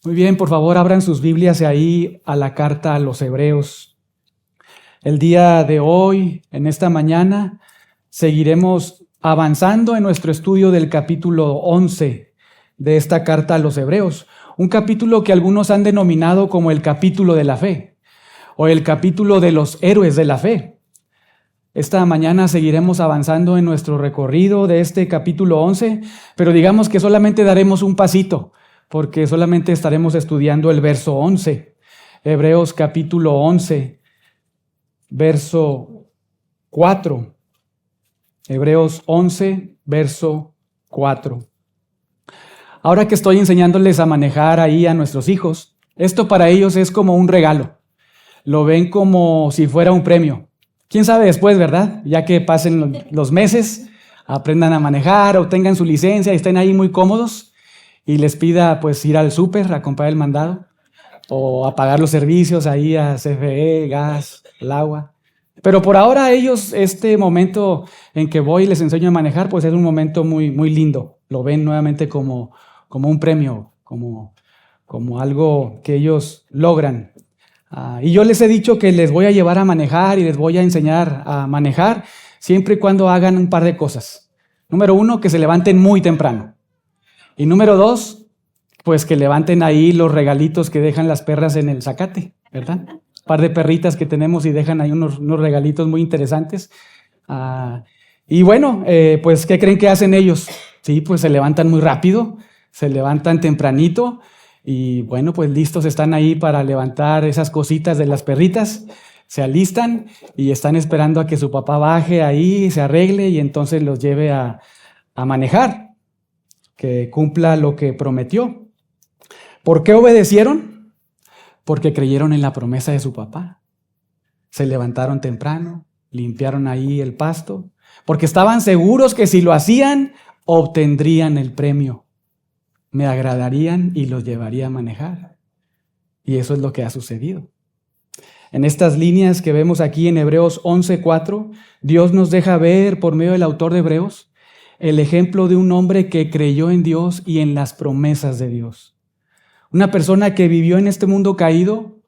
Muy bien, por favor, abran sus Biblias ahí a la carta a los Hebreos. El día de hoy, en esta mañana, seguiremos avanzando en nuestro estudio del capítulo 11 de esta carta a los Hebreos. Un capítulo que algunos han denominado como el capítulo de la fe o el capítulo de los héroes de la fe. Esta mañana seguiremos avanzando en nuestro recorrido de este capítulo 11, pero digamos que solamente daremos un pasito, porque solamente estaremos estudiando el verso 11. Hebreos capítulo 11, verso 4. Hebreos 11, verso 4. Ahora que estoy enseñándoles a manejar ahí a nuestros hijos, esto para ellos es como un regalo. Lo ven como si fuera un premio. ¿Quién sabe después, verdad? Ya que pasen los meses, aprendan a manejar, obtengan su licencia y estén ahí muy cómodos y les pida pues ir al súper a comprar el mandado o a pagar los servicios ahí a CFE, gas, el agua. Pero por ahora ellos, este momento en que voy y les enseño a manejar, pues es un momento muy, muy lindo. Lo ven nuevamente como un premio, como algo que ellos logran. Y yo les he dicho que les voy a llevar a manejar y les voy a enseñar a manejar siempre y cuando hagan un par de cosas. Número 1, que se levanten muy temprano. Y número 2, pues que levanten ahí los regalitos que dejan las perras en el zacate, ¿verdad? Un par de perritas que tenemos y dejan ahí unos regalitos muy interesantes. Y bueno, pues ¿qué creen que hacen ellos? Sí, pues se levantan muy rápido, se levantan tempranito. Y bueno, pues listos están ahí para levantar esas cositas de las perritas, se alistan y están esperando a que su papá baje ahí, se arregle y entonces los lleve a manejar, que cumpla lo que prometió. ¿Por qué obedecieron? Porque creyeron en la promesa de su papá. Se levantaron temprano, limpiaron ahí el pasto, porque estaban seguros que si lo hacían, obtendrían el premio. Me agradarían y los llevaría a manejar. Y eso es lo que ha sucedido. En estas líneas que vemos aquí en Hebreos 11:4, Dios nos deja ver por medio del autor de Hebreos el ejemplo de un hombre que creyó en Dios y en las promesas de Dios. Una persona que vivió en este mundo caído,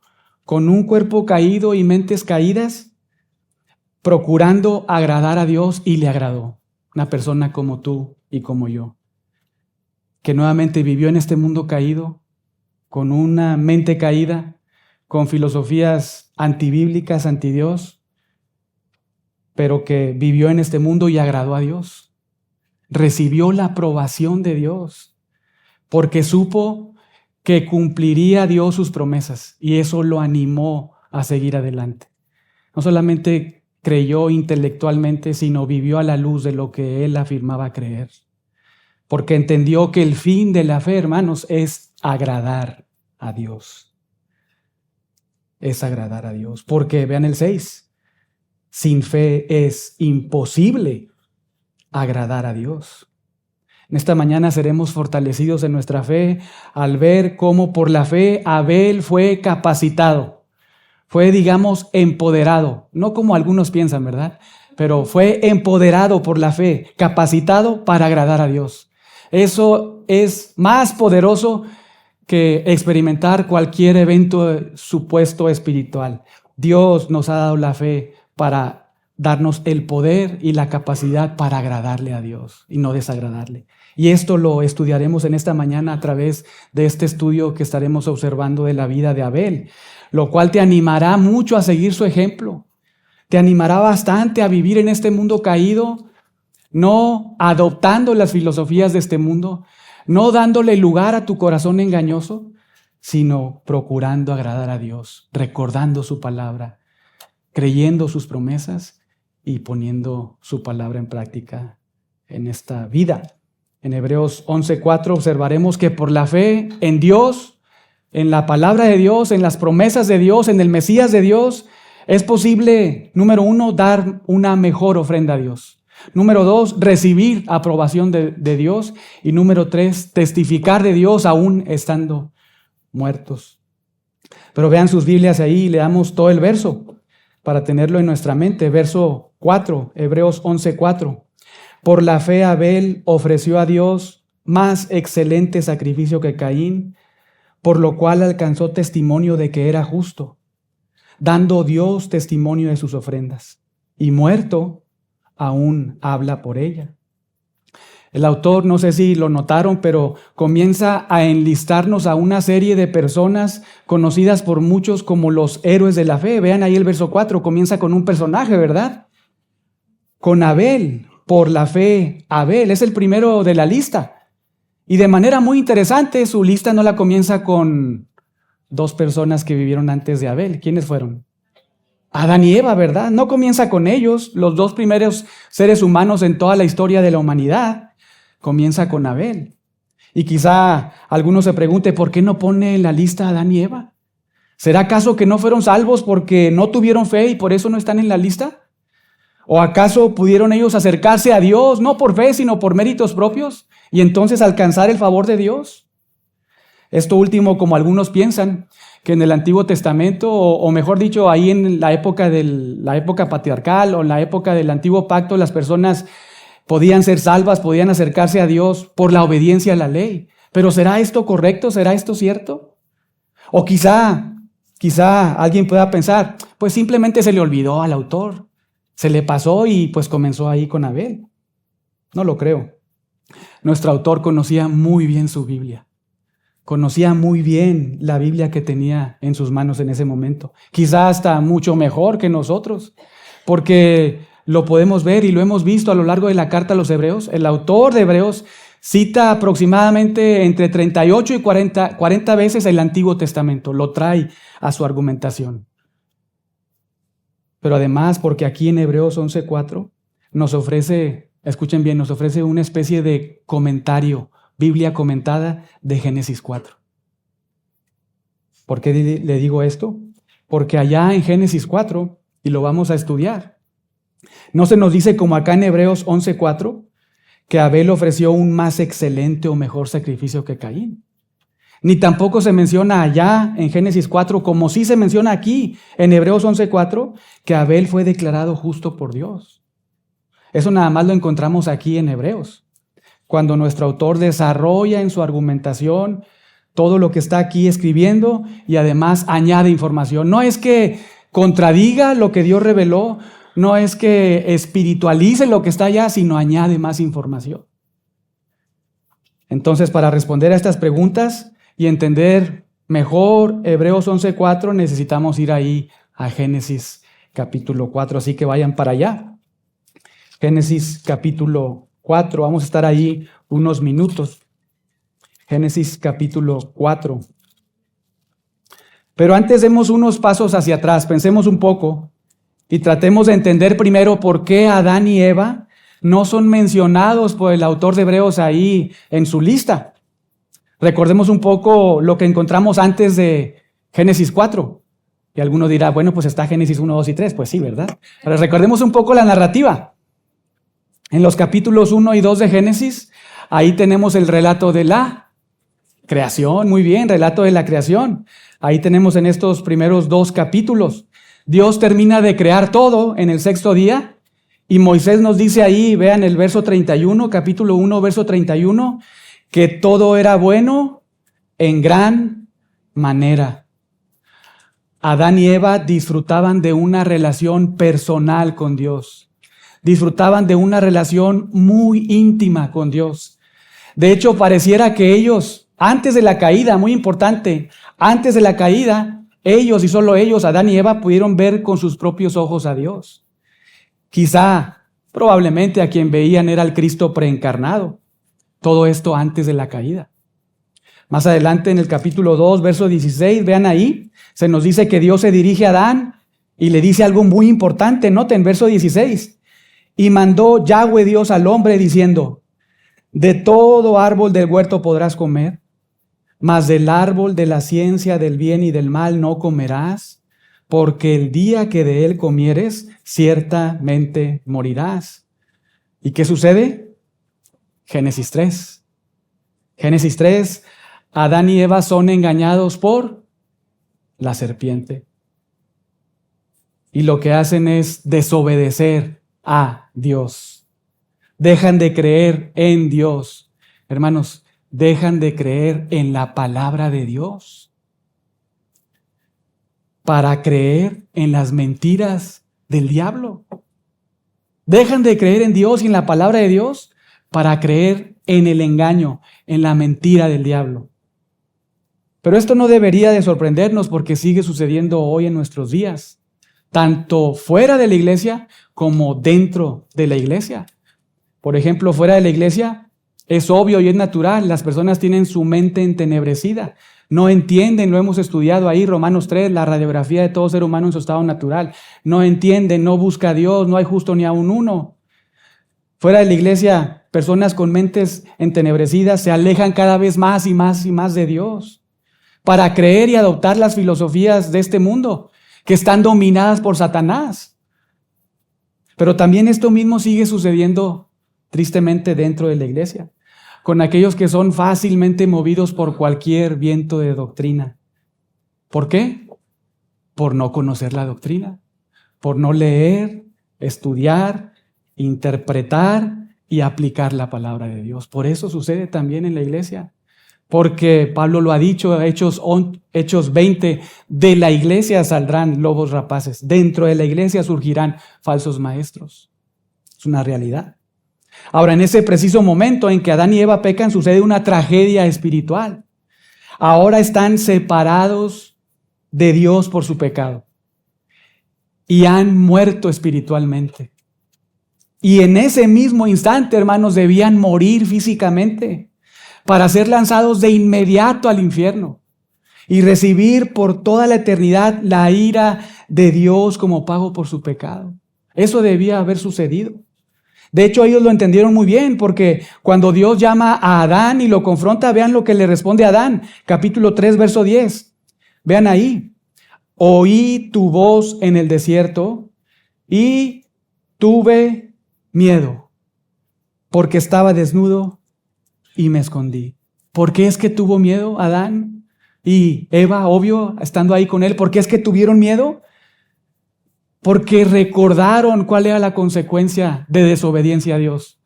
con un cuerpo caído y mentes caídas, procurando agradar a Dios y le agradó. Una persona como tú y como yo, que nuevamente vivió en este mundo caído, con una mente caída, con filosofías antibíblicas, antidios, pero que vivió en este mundo y agradó a Dios. Recibió la aprobación de Dios, porque supo que cumpliría Dios sus promesas, y eso lo animó a seguir adelante. No solamente creyó intelectualmente, sino vivió a la luz de lo que él afirmaba creer. Porque entendió que el fin de la fe, hermanos, es agradar a Dios. Es agradar a Dios. Porque, vean el 6, sin fe es imposible agradar a Dios. En esta mañana seremos fortalecidos en nuestra fe al ver cómo por la fe Abel fue capacitado. Fue, digamos, empoderado. No como algunos piensan, ¿verdad? Pero fue empoderado por la fe, capacitado para agradar a Dios. Eso es más poderoso que experimentar cualquier evento supuesto espiritual. Dios nos ha dado la fe para darnos el poder y la capacidad para agradarle a Dios y no desagradarle. Y esto lo estudiaremos en esta mañana a través de este estudio que estaremos observando de la vida de Abel, lo cual te animará mucho a seguir su ejemplo. Te animará bastante a vivir en este mundo caído, no adoptando las filosofías de este mundo, no dándole lugar a tu corazón engañoso, sino procurando agradar a Dios, recordando su palabra, creyendo sus promesas y poniendo su palabra en práctica en esta vida. En Hebreos 11:4 observaremos que por la fe en Dios, en la palabra de Dios, en las promesas de Dios, en el Mesías de Dios, es posible, número 1, dar una mejor ofrenda a Dios. Número 2, recibir aprobación de Dios. Y número 3, testificar de Dios aún estando muertos. Pero vean sus Biblias ahí y leamos todo el verso para tenerlo en nuestra mente. Verso 4, Hebreos 11:4. Por la fe Abel ofreció a Dios más excelente sacrificio que Caín, por lo cual alcanzó testimonio de que era justo, dando Dios testimonio de sus ofrendas, y muerto, aún habla por ella. El autor, no sé si lo notaron, pero comienza a enlistarnos a una serie de personas conocidas por muchos como los héroes de la fe. Vean ahí el verso 4, comienza con un personaje, ¿verdad? Con Abel, por la fe. Abel es el primero de la lista. Y de manera muy interesante, su lista no la comienza con dos personas que vivieron antes de Abel. ¿Quiénes fueron? Adán y Eva, ¿verdad? No comienza con ellos, los dos primeros seres humanos en toda la historia de la humanidad. Comienza con Abel. Y quizá alguno se pregunte, ¿por qué no pone en la lista a Adán y Eva? ¿Será acaso que no fueron salvos porque no tuvieron fe y por eso no están en la lista? ¿O acaso pudieron ellos acercarse a Dios, no por fe, sino por méritos propios, y entonces alcanzar el favor de Dios? Esto último, como algunos piensan, que en el Antiguo Testamento, o mejor dicho, ahí en la época patriarcal o en la época del Antiguo Pacto, las personas podían ser salvas, podían acercarse a Dios por la obediencia a la ley. Pero ¿será esto correcto? ¿Será esto cierto? O quizá alguien pueda pensar, pues simplemente se le olvidó al autor, se le pasó y pues comenzó ahí con Abel. No lo creo. Nuestro autor conocía muy bien su Biblia. Conocía muy bien la Biblia que tenía en sus manos en ese momento. Quizá hasta mucho mejor que nosotros, porque lo podemos ver y lo hemos visto a lo largo de la carta a los Hebreos. El autor de Hebreos cita aproximadamente entre 38 y 40 veces el Antiguo Testamento. Lo trae a su argumentación. Pero además, porque aquí en Hebreos 11:4 nos ofrece, escuchen bien, nos ofrece una especie de comentario, Biblia comentada de Génesis 4. ¿Por qué le digo esto? Porque allá en Génesis 4, y lo vamos a estudiar, no se nos dice como acá en Hebreos 11:4 que Abel ofreció un más excelente o mejor sacrificio que Caín. Ni tampoco se menciona allá en Génesis 4, como sí se menciona aquí en Hebreos 11:4, que Abel fue declarado justo por Dios. Eso nada más lo encontramos aquí en Hebreos, cuando nuestro autor desarrolla en su argumentación todo lo que está aquí escribiendo y además añade información. No es que contradiga lo que Dios reveló, no es que espiritualice lo que está allá, sino añade más información. Entonces, para responder a estas preguntas y entender mejor Hebreos 11:4, necesitamos ir ahí a Génesis capítulo 4, así que vayan para allá. Génesis capítulo 4, vamos a estar ahí unos minutos. Génesis capítulo 4. Pero antes demos unos pasos hacia atrás, pensemos un poco y tratemos de entender primero por qué Adán y Eva no son mencionados por el autor de Hebreos ahí en su lista. Recordemos un poco lo que encontramos antes de Génesis 4. Y alguno dirá, bueno, pues está Génesis 1, 2 y 3. Pues sí, ¿verdad? Pero recordemos un poco la narrativa. En los capítulos 1 y 2 de Génesis, ahí tenemos el relato de la creación. Muy bien, relato de la creación. Ahí tenemos en estos primeros 2 capítulos. Dios termina de crear todo en el 6º día y Moisés nos dice ahí, vean el verso 31, capítulo 1, verso 31, que todo era bueno en gran manera. Adán y Eva disfrutaban de una relación personal con Dios. Disfrutaban de una relación muy íntima con Dios. De hecho, pareciera que ellos, antes de la caída, muy importante, antes de la caída, ellos y solo ellos, Adán y Eva, pudieron ver con sus propios ojos a Dios. Quizá, probablemente a quien veían era el Cristo preencarnado. Todo esto antes de la caída. Más adelante en el capítulo 2, verso 16, vean ahí, se nos dice que Dios se dirige a Adán y le dice algo muy importante. Noten, verso 16. Y mandó Yahweh Dios al hombre diciendo, de todo árbol del huerto podrás comer, mas del árbol de la ciencia del bien y del mal no comerás, porque el día que de él comieres, ciertamente morirás. ¿Y qué sucede? Génesis 3. Génesis 3, Adán y Eva son engañados por la serpiente. Y lo que hacen es desobedecer a Dios. Dejan de creer en Dios. Hermanos, dejan de creer en la palabra de Dios para creer en las mentiras del diablo. Dejan de creer en Dios y en la palabra de Dios para creer en el engaño, en la mentira del diablo. Pero esto no debería de sorprendernos porque sigue sucediendo hoy en nuestros días, tanto fuera de la iglesia como dentro de la iglesia. Por ejemplo, fuera de la iglesia es obvio y es natural, las personas tienen su mente entenebrecida, no entienden, lo hemos estudiado ahí, Romanos 3, la radiografía de todo ser humano en su estado natural. No entienden, no busca a Dios, no hay justo ni aun uno. Fuera de la iglesia, personas con mentes entenebrecidas se alejan cada vez más y más y más de Dios para creer y adoptar las filosofías de este mundo que están dominadas por Satanás. Pero también esto mismo sigue sucediendo tristemente dentro de la iglesia, con aquellos que son fácilmente movidos por cualquier viento de doctrina. ¿Por qué? Por no conocer la doctrina, por no leer, estudiar, interpretar y aplicar la palabra de Dios. Por eso sucede también en la iglesia, porque Pablo lo ha dicho, Hechos 20, de la iglesia saldrán lobos rapaces, dentro de la iglesia surgirán falsos maestros. Es una realidad. Ahora, en ese preciso momento en que Adán y Eva pecan, sucede una tragedia espiritual. Ahora están separados de Dios por su pecado y han muerto espiritualmente. Y en ese mismo instante, hermanos, debían morir físicamente para ser lanzados de inmediato al infierno y recibir por toda la eternidad la ira de Dios como pago por su pecado. Eso debía haber sucedido. De hecho, ellos lo entendieron muy bien, porque cuando Dios llama a Adán y lo confronta, vean lo que le responde a Adán, capítulo 3, verso 10. Vean ahí. Oí tu voz en el desierto y tuve miedo, porque estaba desnudo y me escondí. ¿Por qué es que tuvo miedo Adán y Eva, obvio, estando ahí con él? ¿Por qué es que tuvieron miedo? Porque recordaron cuál era la consecuencia de desobediencia a Dios.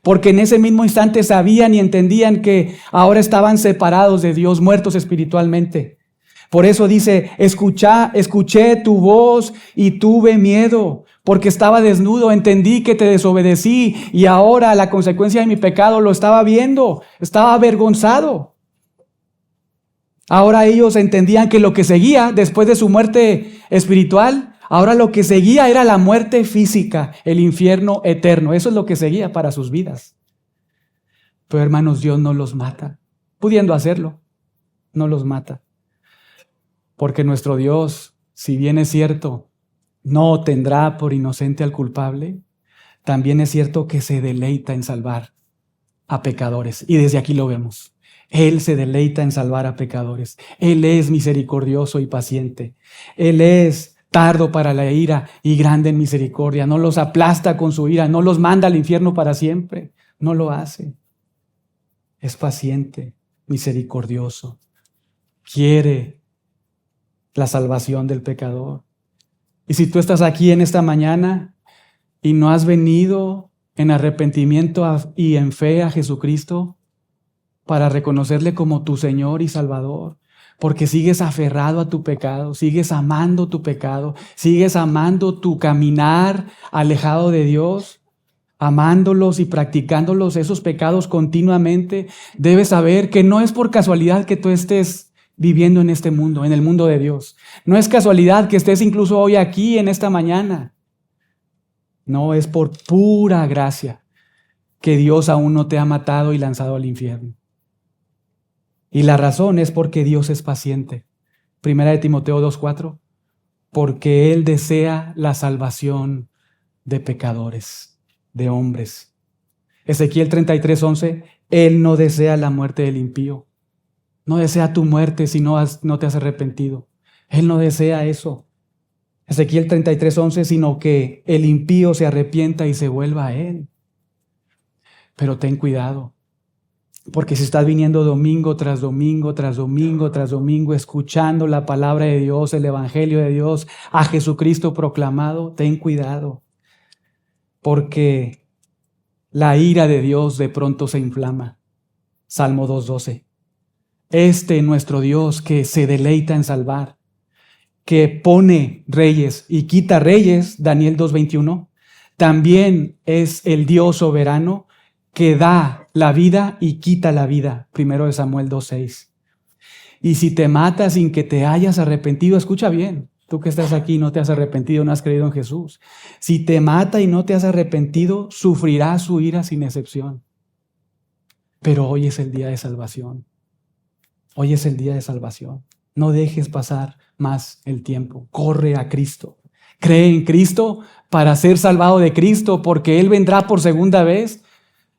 Porque en ese mismo instante sabían y entendían que ahora estaban separados de Dios, muertos espiritualmente. Por eso dice, escuché tu voz y tuve miedo, porque estaba desnudo, entendí que te desobedecí y ahora la consecuencia de mi pecado lo estaba viendo, estaba avergonzado. Ahora ellos entendían que lo que seguía después de su muerte espiritual, ahora lo que seguía era la muerte física, el infierno eterno. Eso es lo que seguía para sus vidas. Pero hermanos, Dios no los mata, pudiendo hacerlo, no los mata. Porque nuestro Dios, si bien es cierto, no tendrá por inocente al culpable, también es cierto que se deleita en salvar a pecadores. Y desde aquí lo vemos. Él se deleita en salvar a pecadores. Él es misericordioso y paciente. Él es tardo para la ira y grande en misericordia. No los aplasta con su ira, no los manda al infierno para siempre. No lo hace. Es paciente, misericordioso. Quiere la salvación del pecador. Y si tú estás aquí en esta mañana y no has venido en arrepentimiento y en fe a Jesucristo para reconocerle como tu Señor y Salvador, porque sigues aferrado a tu pecado, sigues amando tu pecado, sigues amando tu caminar alejado de Dios, amándolos y practicándolos esos pecados continuamente, debes saber que no es por casualidad que tú estés viviendo en este mundo, en el mundo de Dios. No es casualidad que estés incluso hoy aquí en esta mañana. No, es por pura gracia que Dios aún no te ha matado y lanzado al infierno. Y la razón es porque Dios es paciente. Primera de Timoteo 2:4, porque Él desea la salvación de pecadores, de hombres. Ezequiel 33:11, Él no desea la muerte del impío. No desea tu muerte si no te has arrepentido. Él no desea eso. Ezequiel 33:11, sino que el impío se arrepienta y se vuelva a Él. Pero ten cuidado, porque si estás viniendo domingo tras domingo, tras domingo, tras domingo, escuchando la palabra de Dios, el evangelio de Dios, a Jesucristo proclamado, ten cuidado, porque la ira de Dios de pronto se inflama. Salmo 2:12. Nuestro Dios que se deleita en salvar, que pone reyes y quita reyes, Daniel 2:21, también es el Dios soberano que da la vida y quita la vida, 1 Samuel 2:6. Y si te mata sin que te hayas arrepentido, escucha bien, tú que estás aquí y no te has arrepentido, no has creído en Jesús. Si te mata y no te has arrepentido, sufrirás su ira sin excepción. Pero hoy es el día de salvación. Hoy es el día de salvación. No dejes pasar más el tiempo. Corre a Cristo. Cree en Cristo para ser salvado de Cristo, porque Él vendrá por segunda vez.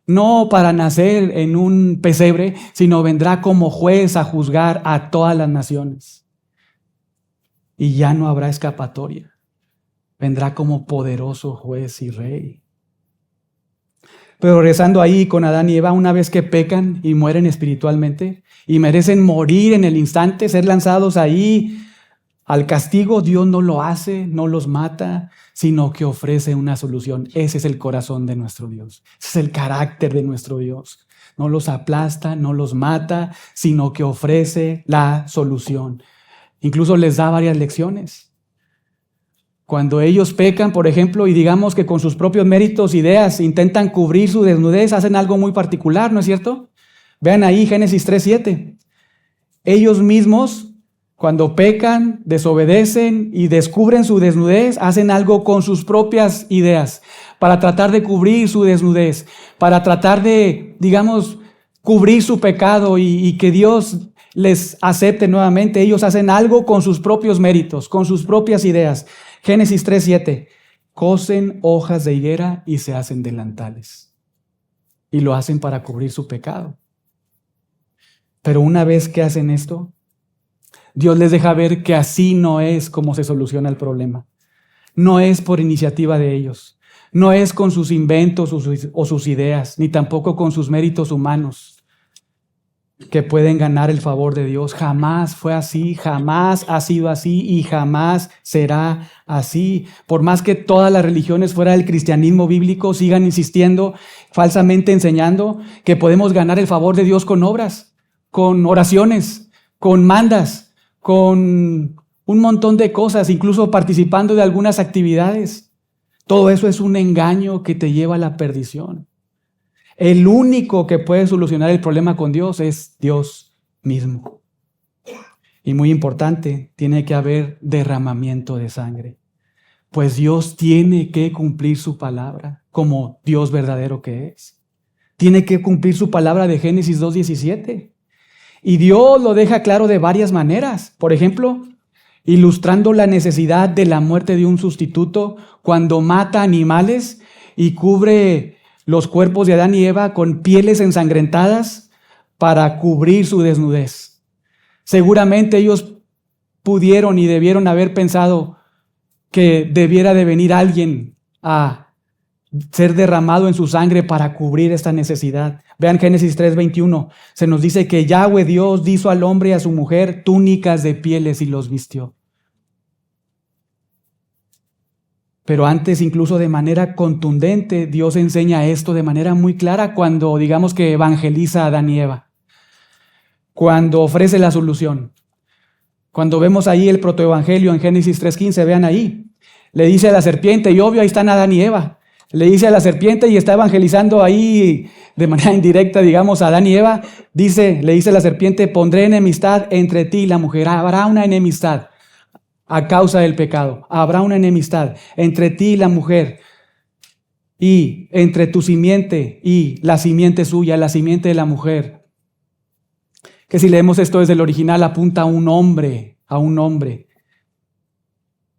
No para nacer en un pesebre, sino vendrá como juez a juzgar a todas las naciones. Y ya no habrá escapatoria. Vendrá como poderoso juez y rey. Pero regresando ahí con Adán y Eva, una vez que pecan y mueren espiritualmente y merecen morir en el instante, ser lanzados ahí al castigo, Dios no lo hace, no los mata, sino que ofrece una solución. Ese es el corazón de nuestro Dios. Ese es el carácter de nuestro Dios. No los aplasta, no los mata, sino que ofrece la solución. Incluso les da varias lecciones. Cuando ellos pecan, por ejemplo, y digamos que con sus propios méritos, ideas, intentan cubrir su desnudez, hacen algo muy particular, ¿no es cierto? Vean ahí Génesis 3:7. Ellos mismos, cuando pecan, desobedecen y descubren su desnudez, hacen algo con sus propias ideas para tratar de cubrir su desnudez, para tratar de, digamos, cubrir su pecado y que Dios les acepte nuevamente. Ellos hacen algo con sus propios méritos, con sus propias ideas. Génesis 3:7. Cosen hojas de higuera y se hacen delantales. Y lo hacen para cubrir su pecado. Pero una vez que hacen esto, Dios les deja ver que así no es como se soluciona el problema. No es por iniciativa de ellos. No es con sus inventos o sus ideas, ni tampoco con sus méritos humanos que pueden ganar el favor de Dios. Jamás fue así, jamás ha sido así y jamás será así. Por más que todas las religiones fuera del cristianismo bíblico sigan insistiendo, falsamente enseñando que podemos ganar el favor de Dios con obras, con oraciones, con mandas, con un montón de cosas, incluso participando de algunas actividades. Todo eso es un engaño que te lleva a la perdición. El único que puede solucionar el problema con Dios es Dios mismo. Y muy importante, tiene que haber derramamiento de sangre. Pues Dios tiene que cumplir su palabra como Dios verdadero que es. Tiene que cumplir su palabra de Génesis 2:17. Y Dios lo deja claro de varias maneras. Por ejemplo, ilustrando la necesidad de la muerte de un sustituto cuando mata animales y cubre los cuerpos de Adán y Eva con pieles ensangrentadas para cubrir su desnudez. Seguramente ellos pudieron y debieron haber pensado que debiera de venir alguien a ser derramado en su sangre para cubrir esta necesidad. Vean Génesis 3:21. Se nos dice que Yahweh Dios hizo al hombre y a su mujer túnicas de pieles y los vistió. Pero antes, incluso de manera contundente, Dios enseña esto de manera muy clara cuando, digamos que evangeliza a Adán y Eva. Cuando ofrece la solución. Cuando vemos ahí el protoevangelio en Génesis 3:15, vean ahí. Le dice a la serpiente, y obvio, ahí están Adán y Eva. Le dice a la serpiente y está evangelizando ahí de manera indirecta, digamos, a Adán y Eva. Le dice a la serpiente, pondré enemistad entre ti y la mujer. Habrá una enemistad. A causa del pecado, habrá una enemistad entre ti y la mujer, y entre tu simiente y la simiente suya, la simiente de la mujer. Que si leemos esto desde el original, apunta a un hombre, a un hombre.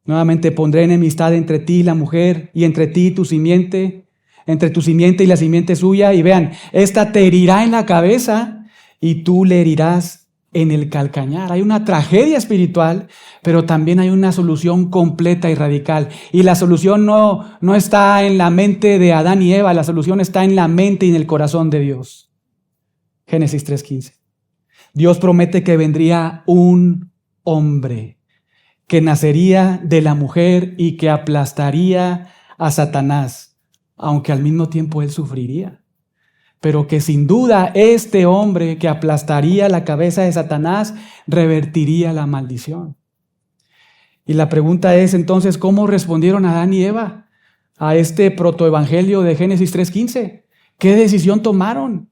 Nuevamente, pondré enemistad entre ti y la mujer, y entre ti y tu simiente, entre tu simiente y la simiente suya. Y vean, esta te herirá en la cabeza, y tú le herirás en el calcañar. Hay una tragedia espiritual, pero también hay una solución completa y radical. Y la solución no está en la mente de Adán y Eva, la solución está en la mente y en el corazón de Dios. Génesis 3:15. Dios promete que vendría un hombre que nacería de la mujer y que aplastaría a Satanás, aunque al mismo tiempo él sufriría. pero que sin duda este hombre que aplastaría la cabeza de Satanás revertiría la maldición. Y la pregunta es entonces, ¿cómo respondieron Adán y Eva a este protoevangelio de Génesis 3:15? ¿Qué decisión tomaron?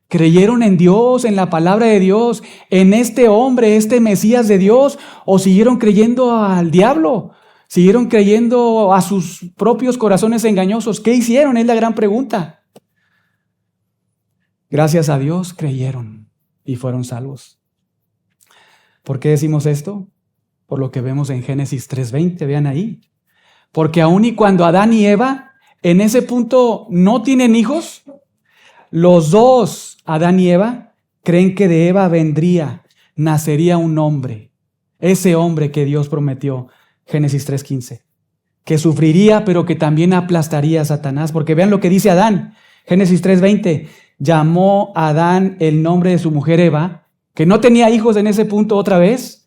¿Creyeron en Dios, en la palabra de Dios, en este hombre, este Mesías de Dios, o siguieron creyendo al diablo? ¿Siguieron creyendo a sus propios corazones engañosos? ¿Qué hicieron? Es la gran pregunta. Gracias a Dios creyeron y fueron salvos. ¿Por qué decimos esto? Por lo que vemos en Génesis 3:20, vean ahí. Porque aun y cuando Adán y Eva en ese punto no tienen hijos, los dos, Adán y Eva, creen que de Eva nacería un hombre, ese hombre que Dios prometió, Génesis 3:15, que sufriría pero que también aplastaría a Satanás, porque vean lo que dice Adán, Génesis 3:20, llamó a Adán el nombre de su mujer Eva, que no tenía hijos en ese punto otra vez,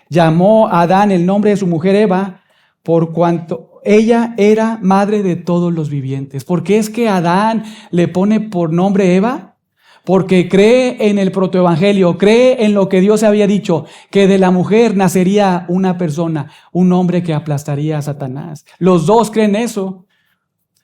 llamó a Adán el nombre de su mujer Eva, por cuanto ella era madre de todos los vivientes. ¿Por qué es que Adán le pone por nombre Eva? Porque cree en el protoevangelio, cree en lo que Dios había dicho, que de la mujer nacería una persona, un hombre que aplastaría a Satanás. Los dos creen eso.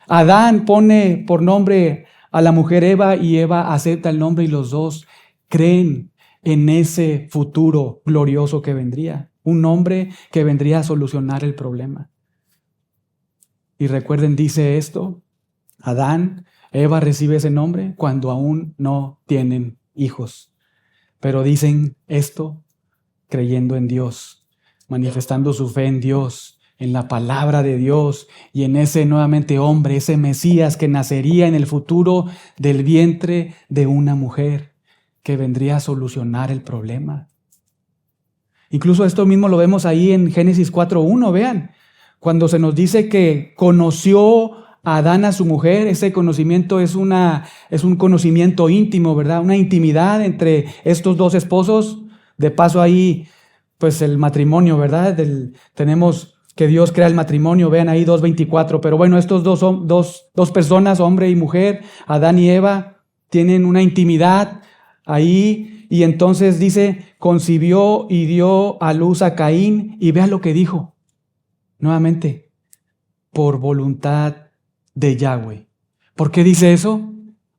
Adán pone por nombre a la mujer Eva y Eva acepta el nombre y los dos creen en ese futuro glorioso que vendría. Un hombre que vendría a solucionar el problema. Y recuerden, dice esto, Adán, Eva recibe ese nombre cuando aún no tienen hijos. Pero dicen esto creyendo en Dios, manifestando su fe en Dios, en la palabra de Dios y en ese nuevamente hombre, ese Mesías que nacería en el futuro del vientre de una mujer que vendría a solucionar el problema. Incluso esto mismo lo vemos ahí en Génesis 4:1, vean. Cuando se nos dice que conoció a Adán a su mujer, ese conocimiento es un conocimiento íntimo, ¿verdad? Una intimidad entre estos dos esposos. De paso ahí, pues el matrimonio, ¿verdad? Tenemos que Dios crea el matrimonio, vean ahí 2:24. Pero bueno, estos dos personas, hombre y mujer, Adán y Eva, tienen una intimidad ahí. Y entonces dice, concibió y dio a luz a Caín. Y vean lo que dijo. Nuevamente, por voluntad de Yahweh. ¿Por qué dice eso?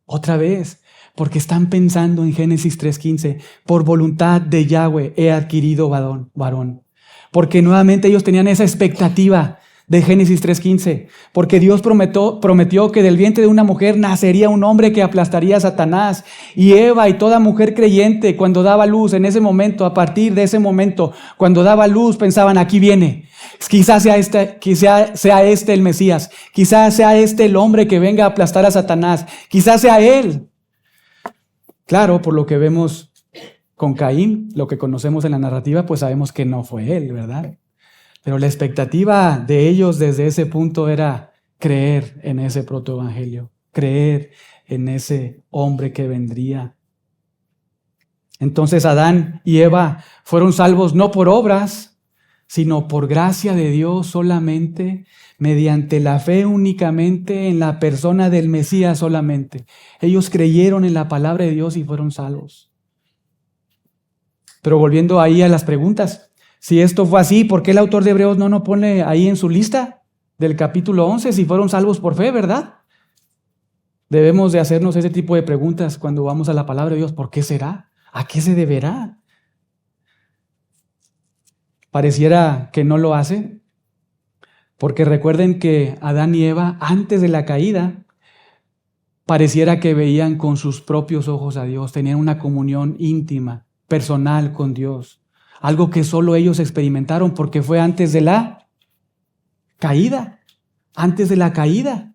Otra vez, porque están pensando en Génesis 3:15. Por voluntad de Yahweh he adquirido varón. Porque nuevamente ellos tenían esa expectativa de Génesis 3:15. Porque Dios prometió que del vientre de una mujer nacería un hombre que aplastaría a Satanás. Y Eva y toda mujer creyente, cuando daba luz en ese momento, a partir de ese momento, cuando daba luz, pensaban, aquí viene. Quizás sea este el Mesías. Quizás sea este el hombre que venga a aplastar a Satanás. Quizás sea él. Claro, por lo que vemos con Caín, lo que conocemos en la narrativa, pues sabemos que no fue él, ¿verdad? Pero la expectativa de ellos desde ese punto era creer en ese protoevangelio, creer en ese hombre que vendría. Entonces Adán y Eva fueron salvos no por obras, sino por gracia de Dios solamente, mediante la fe únicamente en la persona del Mesías solamente. Ellos creyeron en la palabra de Dios y fueron salvos. Pero volviendo ahí a las preguntas, si esto fue así, ¿por qué el autor de Hebreos no nos pone ahí en su lista del capítulo 11 si fueron salvos por fe, verdad? Debemos de hacernos ese tipo de preguntas cuando vamos a la palabra de Dios. ¿Por qué será? ¿A qué se deberá? Pareciera que no lo hace, porque recuerden que Adán y Eva, antes de la caída, pareciera que veían con sus propios ojos a Dios, tenían una comunión íntima, personal con Dios, algo que solo ellos experimentaron porque fue antes de la caída, antes de la caída.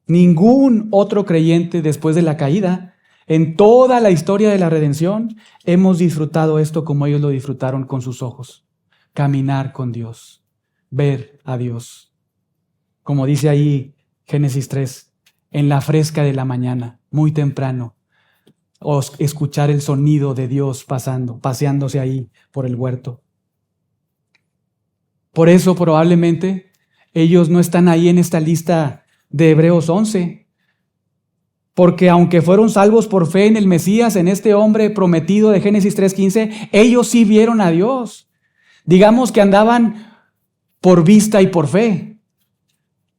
Ningún otro creyente después de la caída, en toda la historia de la redención, hemos disfrutado esto como ellos lo disfrutaron con sus ojos. Caminar con Dios, ver a Dios. Como dice ahí Génesis 3, en la fresca de la mañana, muy temprano, o escuchar el sonido de Dios paseándose ahí por el huerto. Por eso probablemente ellos no están ahí en esta lista de Hebreos 11, porque aunque fueron salvos por fe en el Mesías, en este hombre prometido de Génesis 3:15, ellos sí vieron a Dios. Digamos que andaban por vista y por fe.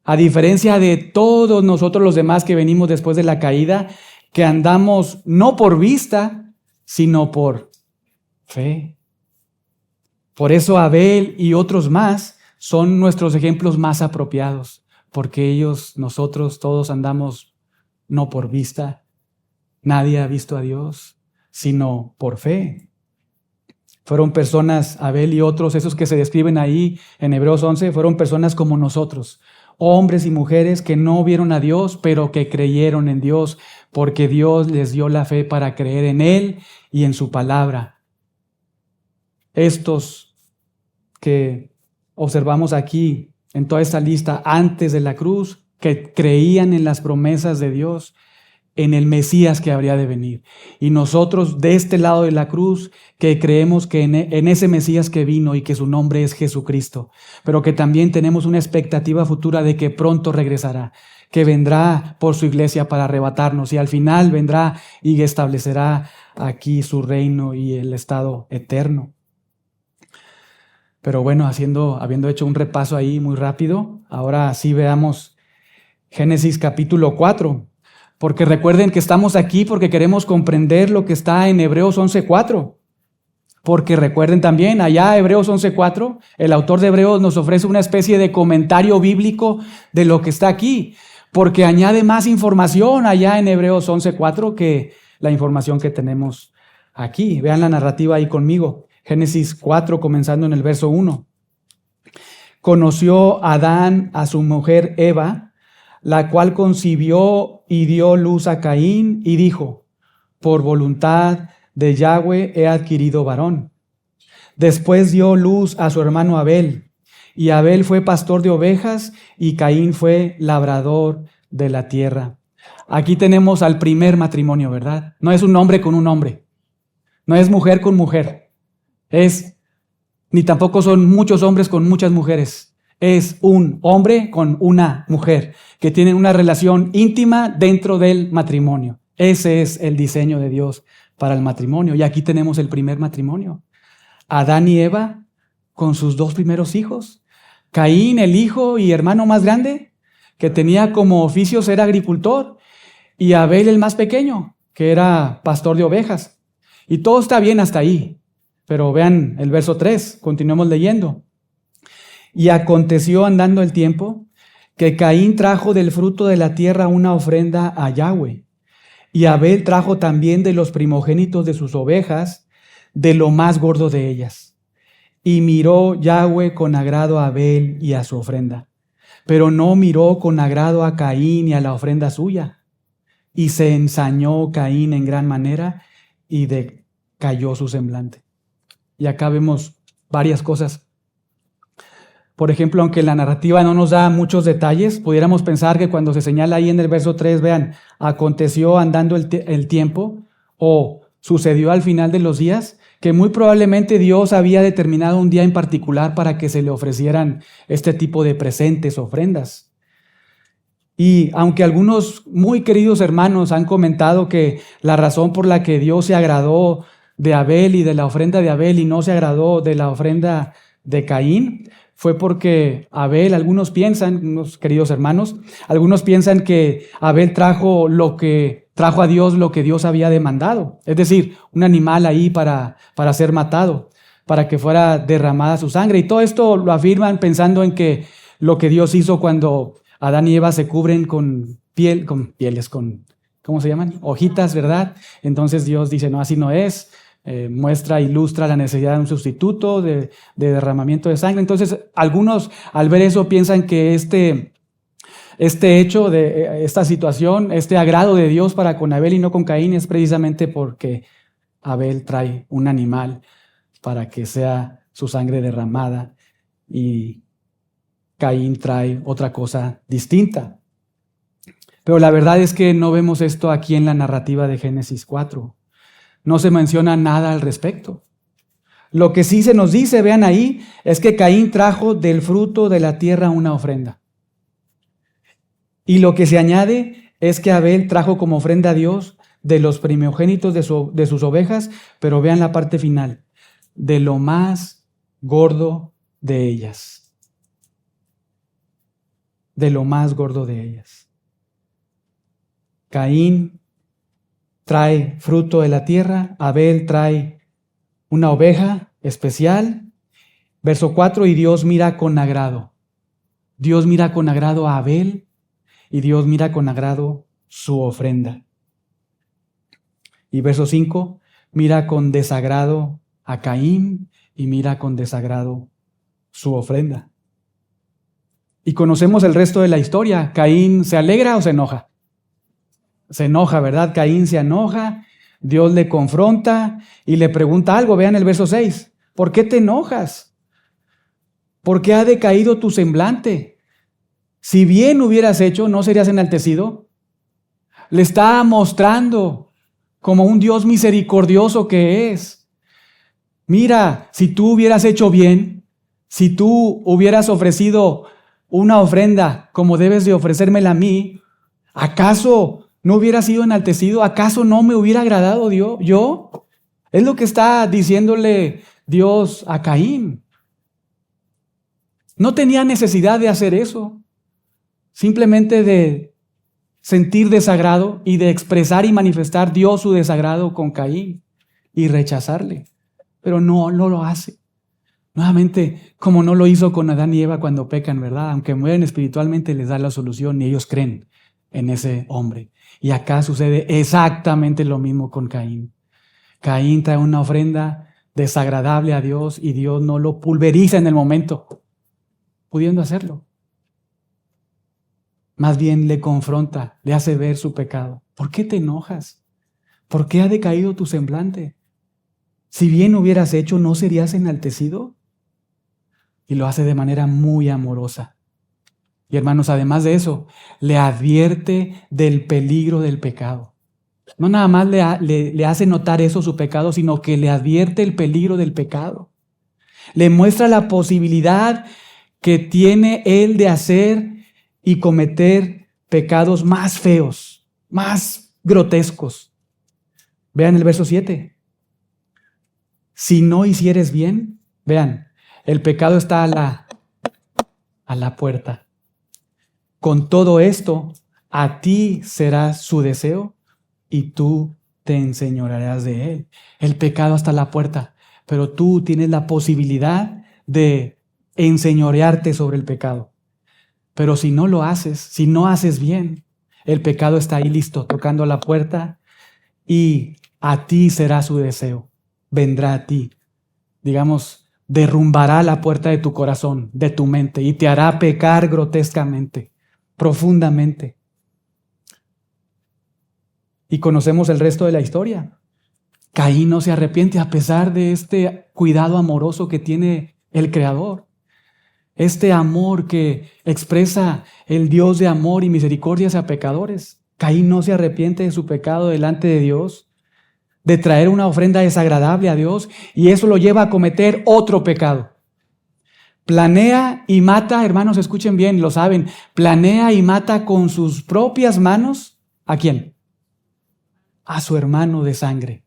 A diferencia de todos nosotros los demás que venimos después de la caída, que andamos no por vista, sino por fe. Por eso Abel y otros más son nuestros ejemplos más apropiados, porque nosotros todos andamos no por vista, nadie ha visto a Dios, sino por fe. Fueron personas, Abel y otros, esos que se describen ahí en Hebreos 11, fueron personas como nosotros, hombres y mujeres que no vieron a Dios, pero que creyeron en Dios, porque Dios les dio la fe para creer en Él y en su palabra. Estos que observamos aquí en toda esta lista antes de la cruz, que creían en las promesas de Dios, en el Mesías que habría de venir. Y nosotros de este lado de la cruz, que creemos que en ese Mesías que vino y que su nombre es Jesucristo, pero que también tenemos una expectativa futura de que pronto regresará, que vendrá por su iglesia para arrebatarnos y al final vendrá y establecerá aquí su reino y el estado eterno. Pero bueno, habiendo hecho un repaso ahí muy rápido, ahora sí veamos Génesis capítulo 4. Porque recuerden que estamos aquí porque queremos comprender lo que está en Hebreos 11:4. Porque recuerden también, allá Hebreos 11:4, el autor de Hebreos nos ofrece una especie de comentario bíblico de lo que está aquí. Porque añade más información allá en Hebreos 11:4 que la información que tenemos aquí. Vean la narrativa ahí conmigo. Génesis 4, comenzando en el verso 1. Conoció Adán a su mujer Eva, la cual concibió y dio luz a Caín y dijo, por voluntad de Yahweh he adquirido varón. Después dio luz a su hermano Abel, y Abel fue pastor de ovejas y Caín fue labrador de la tierra. Aquí tenemos al primer matrimonio, ¿verdad? No es un hombre con un hombre, no es mujer con mujer, ni tampoco son muchos hombres con muchas mujeres. Es un hombre con una mujer que tienen una relación íntima dentro del matrimonio. Ese es el diseño de Dios para el matrimonio. Y aquí tenemos el primer matrimonio. Adán y Eva con sus dos primeros hijos. Caín, el hijo y hermano más grande, que tenía como oficio ser agricultor. Y Abel, el más pequeño, que era pastor de ovejas. Y todo está bien hasta ahí. Pero vean el verso 3, continuemos leyendo. Y aconteció andando el tiempo que Caín trajo del fruto de la tierra una ofrenda a Yahweh. Y Abel trajo también de los primogénitos de sus ovejas, de lo más gordo de ellas. Y miró Yahweh con agrado a Abel y a su ofrenda, pero no miró con agrado a Caín y a la ofrenda suya. Y se ensañó Caín en gran manera y decayó su semblante. Y acá vemos varias cosas. Por ejemplo, aunque la narrativa no nos da muchos detalles, pudiéramos pensar que cuando se señala ahí en el verso 3, vean, aconteció andando el tiempo o sucedió al final de los días, que muy probablemente Dios había determinado un día en particular para que se le ofrecieran este tipo de presentes, ofrendas. Y aunque algunos muy queridos hermanos han comentado que la razón por la que Dios se agradó de Abel y de la ofrenda de Abel y no se agradó de la ofrenda de Caín, fue porque Abel, algunos piensan, unos queridos hermanos, algunos piensan que Abel trajo a Dios lo que Dios había demandado, es decir, un animal ahí para ser matado, para que fuera derramada su sangre. Y todo esto lo afirman pensando en que lo que Dios hizo cuando Adán y Eva se cubren con pieles, ¿cómo se llaman? Hojitas, ¿verdad? Entonces Dios dice, no, así no es. Ilustra la necesidad de un sustituto, de derramamiento de sangre. Entonces, algunos al ver eso piensan que este hecho, de esta situación, este agrado de Dios para con Abel y no con Caín es precisamente porque Abel trae un animal para que sea su sangre derramada y Caín trae otra cosa distinta. Pero la verdad es que no vemos esto aquí en la narrativa de Génesis 4. No se menciona nada al respecto. Lo que sí se nos dice, vean ahí, es que Caín trajo del fruto de la tierra una ofrenda. Y lo que se añade es que Abel trajo como ofrenda a Dios de los primogénitos de sus ovejas, pero vean la parte final, de lo más gordo de ellas. De lo más gordo de ellas. Caín trae fruto de la tierra, Abel trae una oveja especial. Verso 4, y Dios mira con agrado. Dios mira con agrado a Abel y Dios mira con agrado su ofrenda. Y verso 5, mira con desagrado a Caín y mira con desagrado su ofrenda. Y conocemos el resto de la historia. ¿Caín se alegra o se enoja? Se enoja, ¿verdad? Caín se enoja, Dios le confronta y le pregunta algo. Vean el verso 6. ¿Por qué te enojas? ¿Por qué ha decaído tu semblante? Si bien hubieras hecho, ¿no serías enaltecido? Le está mostrando como un Dios misericordioso que es. Mira, si tú hubieras hecho bien, si tú hubieras ofrecido una ofrenda como debes de ofrecérmela a mí, ¿acaso no hubiera sido enaltecido? ¿Acaso no me hubiera agradado Dios? ¿Yo? Es lo que está diciéndole Dios a Caín. No tenía necesidad de hacer eso, simplemente de sentir desagrado y de expresar y manifestar Dios su desagrado con Caín y rechazarle. Pero no lo hace. Nuevamente, como no lo hizo con Adán y Eva cuando pecan, ¿verdad? Aunque mueren espiritualmente, les da la solución y ellos creen en ese hombre. Y acá sucede exactamente lo mismo con Caín. Caín trae una ofrenda desagradable a Dios y Dios no lo pulveriza en el momento, pudiendo hacerlo. Más bien le confronta, le hace ver su pecado. ¿Por qué te enojas? ¿Por qué ha decaído tu semblante? Si bien hubieras hecho, ¿no serías enaltecido? Y lo hace de manera muy amorosa. Y hermanos, además de eso, le advierte del peligro del pecado. No nada más le hace notar eso, su pecado, sino que le advierte el peligro del pecado. Le muestra la posibilidad que tiene él de hacer y cometer pecados más feos, más grotescos. Vean el verso 7. Si no hicieres bien, vean, el pecado está a la puerta. Con todo esto, a ti será su deseo y tú te enseñorearás de él. El pecado está a la puerta, pero tú tienes la posibilidad de enseñorearte sobre el pecado. Pero si no lo haces, si no haces bien, el pecado está ahí listo, tocando la puerta y a ti será su deseo. Vendrá a ti. Digamos, derrumbará la puerta de tu corazón, de tu mente y te hará pecar grotescamente, profundamente. Y conocemos el resto de la historia. Caín no se arrepiente a pesar de este cuidado amoroso que tiene el Creador. Este amor que expresa el Dios de amor y misericordia hacia pecadores. Caín no se arrepiente de su pecado delante de Dios, de traer una ofrenda desagradable a Dios, y eso lo lleva a cometer otro pecado. Planea y mata, hermanos, escuchen bien, lo saben, planea y mata con sus propias manos, ¿a quién? A su hermano de sangre,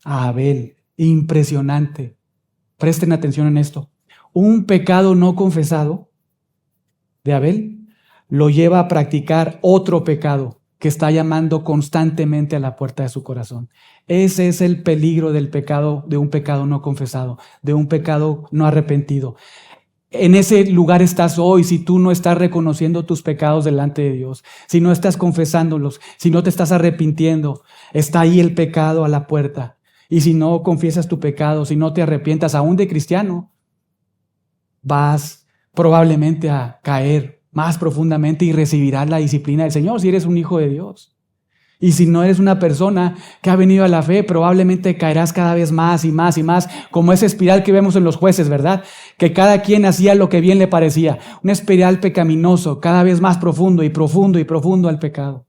a Abel. Impresionante. Presten atención en esto. Un pecado no confesado de Abel lo lleva a practicar otro pecado que está llamando constantemente a la puerta de su corazón. Ese es el peligro del pecado, de un pecado no confesado, de un pecado no arrepentido. En ese lugar estás hoy si tú no estás reconociendo tus pecados delante de Dios, si no estás confesándolos, si no te estás arrepintiendo, está ahí el pecado a la puerta. Y si no confiesas tu pecado, si no te arrepientas aún de cristiano, vas probablemente a caer más profundamente y recibirás la disciplina del Señor si eres un hijo de Dios. Y si no eres una persona que ha venido a la fe, probablemente caerás cada vez más y más y más, como esa espiral que vemos en los jueces, ¿verdad? Que cada quien hacía lo que bien le parecía. Una espiral pecaminoso, cada vez más profundo y profundo y profundo al pecado.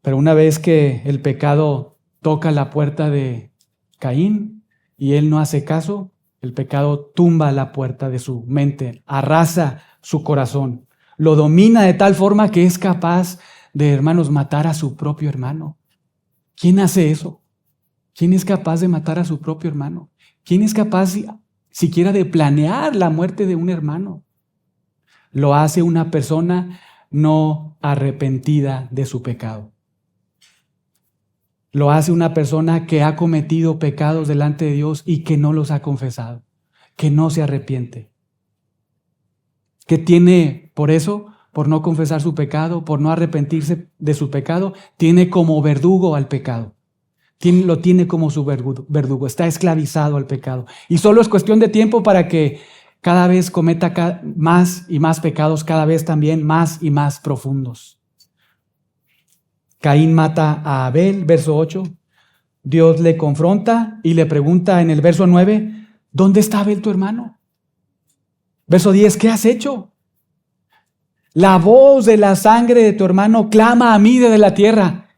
Pero una vez que el pecado toca la puerta de Caín y él no hace caso, el pecado tumba la puerta de su mente, arrasa su corazón, lo domina de tal forma que es capaz de, hermanos, matar a su propio hermano. ¿Quién hace eso? ¿Quién es capaz de matar a su propio hermano? ¿Quién es capaz siquiera de planear la muerte de un hermano? Lo hace una persona no arrepentida de su pecado. Lo hace una persona que ha cometido pecados delante de Dios y que no los ha confesado, que no se arrepiente. Que tiene, por eso, por no confesar su pecado, por no arrepentirse de su pecado, tiene como verdugo al pecado. Lo tiene como su verdugo, está esclavizado al pecado. Y solo es cuestión de tiempo para que cada vez cometa más y más pecados, cada vez también más y más profundos. Caín mata a Abel, verso 8. Dios le confronta y le pregunta en el verso 9, ¿dónde está Abel tu hermano? Verso 10, ¿qué has hecho? La voz de la sangre de tu hermano clama a mí desde la tierra.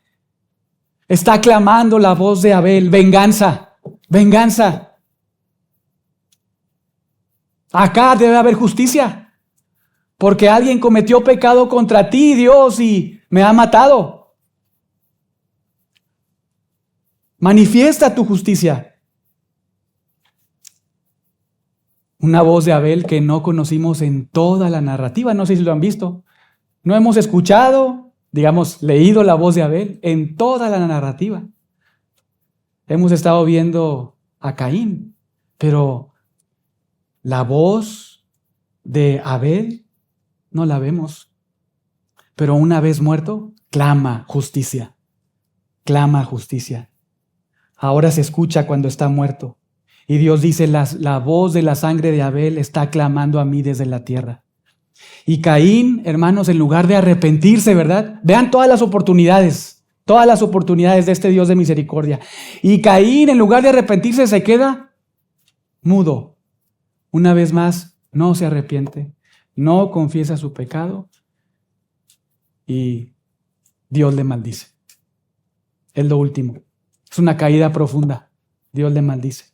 Está clamando la voz de Abel, venganza, venganza. Acá debe haber justicia, porque alguien cometió pecado contra ti, Dios, y me ha matado. Manifiesta tu justicia. Una voz de Abel que no conocimos en toda la narrativa, no sé si lo han visto. No hemos escuchado, digamos, leído la voz de Abel en toda la narrativa. Hemos estado viendo a Caín, pero la voz de Abel no la vemos. Pero una vez muerto, clama justicia. Clama justicia. Ahora se escucha cuando está muerto. Y Dios dice, la voz de la sangre de Abel está clamando a mí desde la tierra. Y Caín, hermanos, en lugar de arrepentirse, ¿verdad? Vean todas las oportunidades de este Dios de misericordia. Y Caín, en lugar de arrepentirse, se queda mudo. Una vez más, no se arrepiente, no confiesa su pecado y Dios le maldice. Es lo último. Es una caída profunda. Dios le maldice.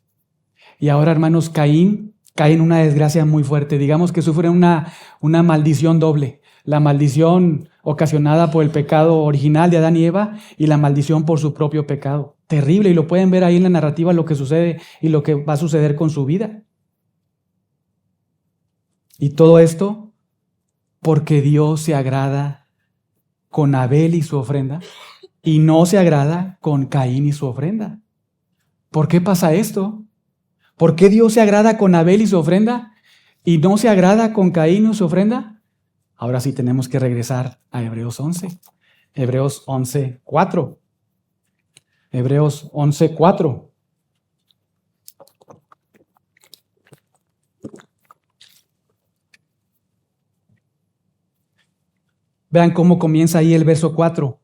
Y ahora, hermanos, Caín cae en una desgracia muy fuerte. Digamos que sufre una maldición doble. La maldición ocasionada por el pecado original de Adán y Eva y la maldición por su propio pecado. Terrible, y lo pueden ver ahí en la narrativa lo que sucede y lo que va a suceder con su vida. Y todo esto porque Dios se agrada con Abel y su ofrenda y no se agrada con Caín y su ofrenda. ¿Por qué pasa esto? ¿Por qué Dios se agrada con Abel y su ofrenda y no se agrada con Caín y su ofrenda? Ahora sí tenemos que regresar a Hebreos 11. Hebreos 11:4. Hebreos 11:4. Vean cómo comienza ahí el verso 4.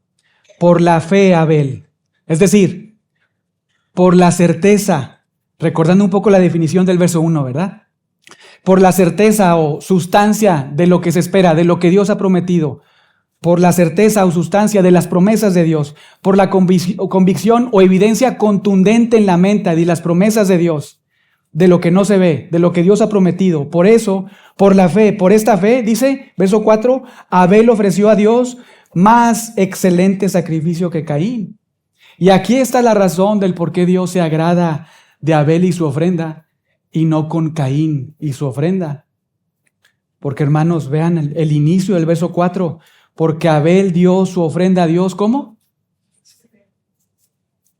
Por la fe, Abel. Es decir, por la certeza. Recordando un poco la definición del verso 1, ¿verdad? Por la certeza o sustancia de lo que se espera, de lo que Dios ha prometido. Por la certeza o sustancia de las promesas de Dios. Por la convicción o evidencia contundente en la mente de las promesas de Dios. De lo que no se ve, de lo que Dios ha prometido. Por eso, por la fe, por esta fe, dice, verso 4, Abel ofreció a Dios más excelente sacrificio que Caín. Y aquí está la razón del por qué Dios se agrada de Abel y su ofrenda y no con Caín y su ofrenda. Porque, hermanos, vean el inicio del verso 4. Porque Abel dio su ofrenda a Dios, ¿cómo?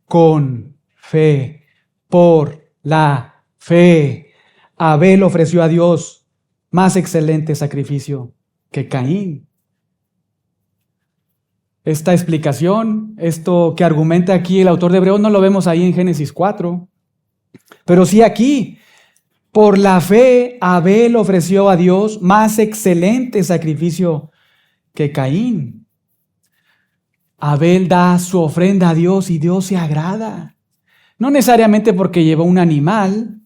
Con fe, por la fe. Abel ofreció a Dios más excelente sacrificio que Caín. Esta explicación, esto que argumenta aquí el autor de Hebreos, no lo vemos ahí en Génesis 4. Pero sí aquí, por la fe, Abel ofreció a Dios más excelente sacrificio que Caín. Abel da su ofrenda a Dios y Dios se agrada. No necesariamente porque llevó un animal,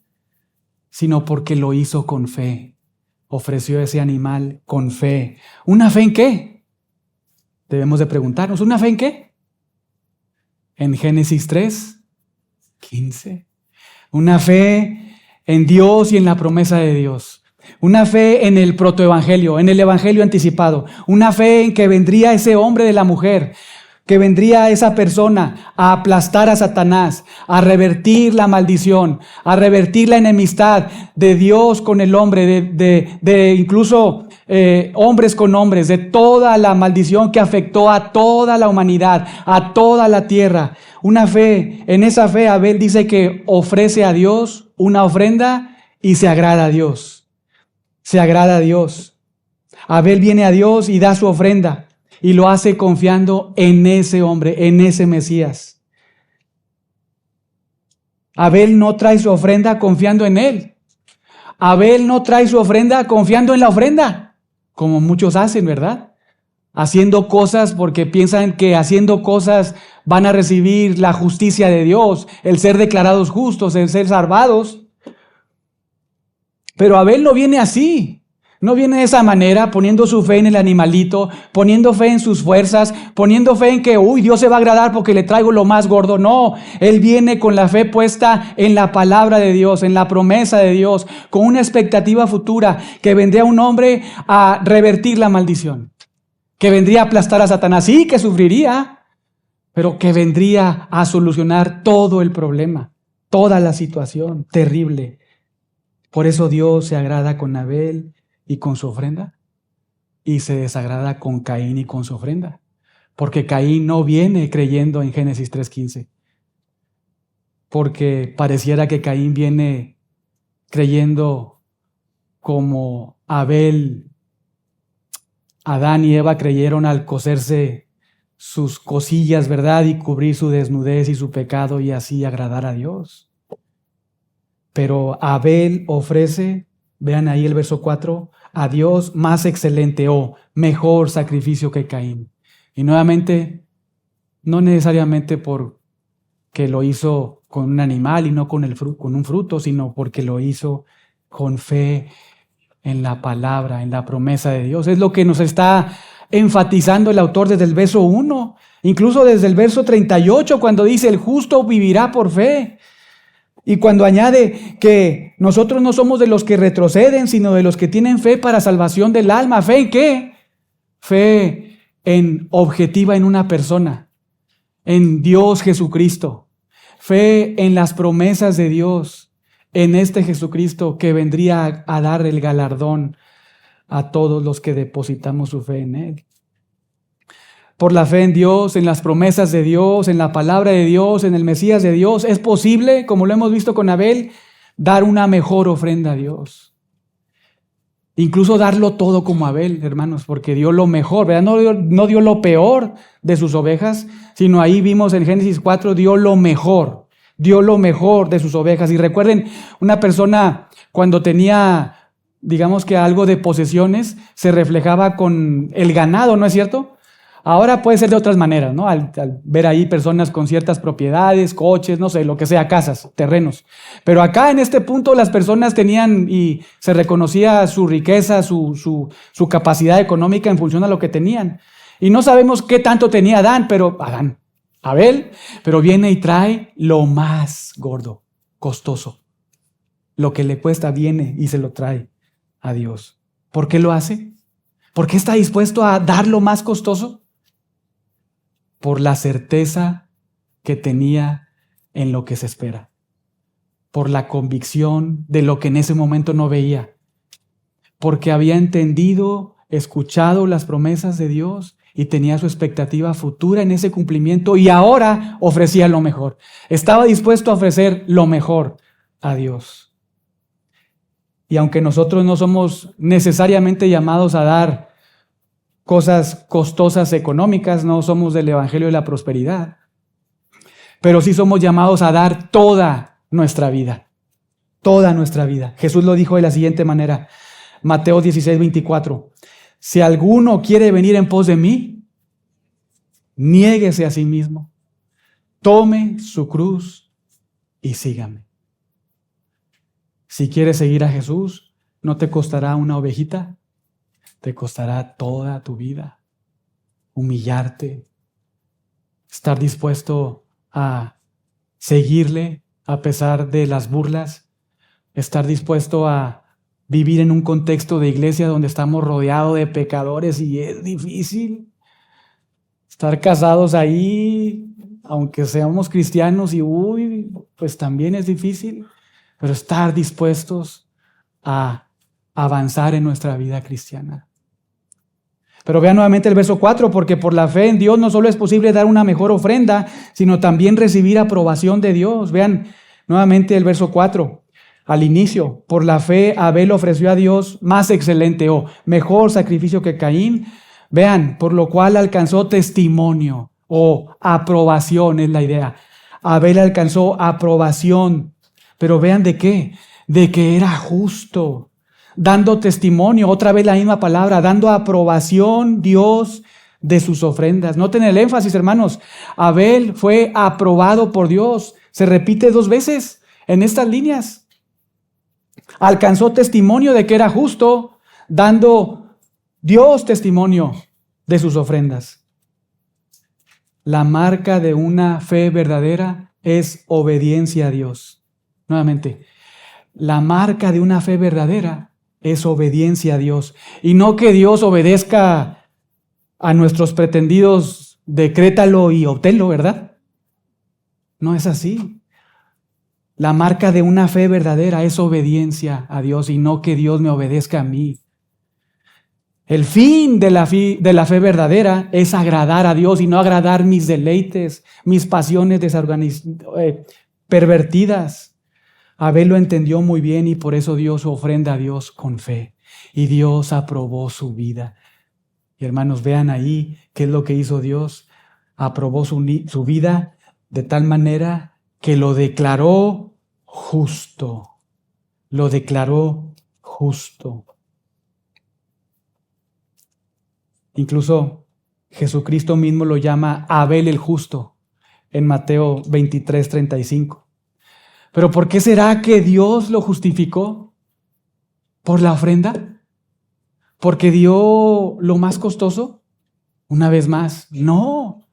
sino porque lo hizo con fe. Ofreció ese animal con fe. ¿Una fe en qué? Debemos de preguntarnos, ¿una fe en qué? En Génesis 3:15. Una fe en Dios y en la promesa de Dios. una fe en el protoevangelio, en el evangelio anticipado, una fe en que vendría ese hombre de la mujer, que vendría esa persona a aplastar a Satanás, a revertir la maldición, a revertir la enemistad de Dios con el hombre, de incluso hombres con hombres, de toda la maldición que afectó a toda la humanidad, a toda la tierra. Una fe, en esa fe Abel dice que ofrece a Dios una ofrenda y se agrada a Dios. Se agrada a Dios. Abel viene a Dios y da su ofrenda. Y lo hace confiando en ese hombre, en ese Mesías. Abel no trae su ofrenda confiando en él. Abel no trae su ofrenda confiando en la ofrenda, como muchos hacen, ¿verdad? Haciendo cosas porque piensan que haciendo cosas van a recibir la justicia de Dios, el ser declarados justos, el ser salvados. Pero Abel no viene así. No viene de esa manera, poniendo su fe en el animalito, poniendo fe en sus fuerzas, poniendo fe en que, Dios se va a agradar porque le traigo lo más gordo. No, él viene con la fe puesta en la palabra de Dios, en la promesa de Dios, con una expectativa futura, que vendría un hombre a revertir la maldición, que vendría a aplastar a Satanás, sí, que sufriría, pero que vendría a solucionar todo el problema, toda la situación terrible. Por eso Dios se agrada con Abel y con su ofrenda, y se desagrada con Caín y con su ofrenda, porque Caín no viene creyendo en Génesis 3:15, porque pareciera que Caín viene creyendo como Abel, Adán y Eva creyeron al coserse sus cosillas, ¿verdad? Y cubrir su desnudez y su pecado y así agradar a Dios. Pero Abel ofrece, vean ahí el verso 4, a Dios más excelente o mejor sacrificio que Caín. Y nuevamente, no necesariamente porque lo hizo con un animal y no con un fruto, sino porque lo hizo con fe en la palabra, en la promesa de Dios. Es lo que nos está enfatizando el autor desde el verso 1, incluso desde el verso 38, cuando dice, el justo vivirá por fe. Y cuando añade que nosotros no somos de los que retroceden, sino de los que tienen fe para salvación del alma. ¿Fe en qué? Fe objetiva en una persona, en Dios Jesucristo. Fe en las promesas de Dios, en este Jesucristo que vendría a dar el galardón a todos los que depositamos su fe en Él. Por la fe en Dios, en las promesas de Dios, en la palabra de Dios, en el Mesías de Dios, es posible, como lo hemos visto con Abel, dar una mejor ofrenda a Dios. Incluso darlo todo como Abel, hermanos, porque dio lo mejor, ¿verdad? No dio lo peor de sus ovejas, sino ahí vimos en Génesis 4, dio lo mejor de sus ovejas. Y recuerden, una persona cuando tenía, digamos que algo de posesiones, se reflejaba con el ganado, ¿no es cierto? Ahora puede ser de otras maneras, ¿no? Al ver ahí personas con ciertas propiedades, coches, no sé, lo que sea, casas, terrenos. Pero acá en este punto las personas tenían y se reconocía su riqueza, su capacidad económica en función a lo que tenían. Y no sabemos qué tanto tenía Abel, pero viene y trae lo más gordo, costoso. Lo que le cuesta viene y se lo trae a Dios. ¿Por qué lo hace? ¿Por qué está dispuesto a dar lo más costoso? Por la certeza que tenía en lo que se espera, por la convicción de lo que en ese momento no veía, porque había entendido, escuchado las promesas de Dios y tenía su expectativa futura en ese cumplimiento y ahora ofrecía lo mejor. Estaba dispuesto a ofrecer lo mejor a Dios. Y aunque nosotros no somos necesariamente llamados a dar cosas costosas económicas, no somos del evangelio de la prosperidad, pero sí somos llamados a dar toda nuestra vida. Jesús lo dijo de la siguiente manera, Mateo 16:24, si alguno quiere venir en pos de mí, niéguese a sí mismo, tome su cruz y sígame. Si quieres seguir a Jesús, no te costará una ovejita, te costará toda tu vida. Humillarte, estar dispuesto a seguirle a pesar de las burlas, estar dispuesto a vivir en un contexto de iglesia donde estamos rodeados de pecadores y es difícil. Estar casados ahí, aunque seamos cristianos y pues también es difícil, pero estar dispuestos a avanzar en nuestra vida cristiana. Pero vean nuevamente el verso 4, porque por la fe en Dios no solo es posible dar una mejor ofrenda, sino también recibir aprobación de Dios. Vean nuevamente el verso 4. Al inicio, por la fe Abel ofreció a Dios más excelente o mejor sacrificio que Caín. Vean, por lo cual alcanzó testimonio o aprobación es la idea. Abel alcanzó aprobación. Pero vean de qué, de que era justo, dando testimonio, otra vez la misma palabra, dando aprobación Dios de sus ofrendas. Noten el énfasis, hermanos. Abel fue aprobado por Dios. Se repite 2 veces en estas líneas. Alcanzó testimonio de que era justo, dando Dios testimonio de sus ofrendas. La marca de una fe verdadera es obediencia a Dios. Nuevamente, la marca de una fe verdadera es obediencia a Dios. Y no que Dios obedezca a nuestros pretendidos, decrétalo y obténlo, ¿verdad? No es así. La marca de una fe verdadera es obediencia a Dios y no que Dios me obedezca a mí. El fin de la fe verdadera es agradar a Dios y no agradar mis deleites, mis pasiones pervertidas. Abel lo entendió muy bien y por eso dio su ofrenda a Dios con fe. Y Dios aprobó su vida. Y hermanos, vean ahí qué es lo que hizo Dios. Aprobó su vida de tal manera que lo declaró justo. Lo declaró justo. Incluso Jesucristo mismo lo llama Abel el justo en Mateo 23:35. ¿Pero por qué será que Dios lo justificó? ¿Por la ofrenda? ¿Porque dio lo más costoso? Una vez más, no.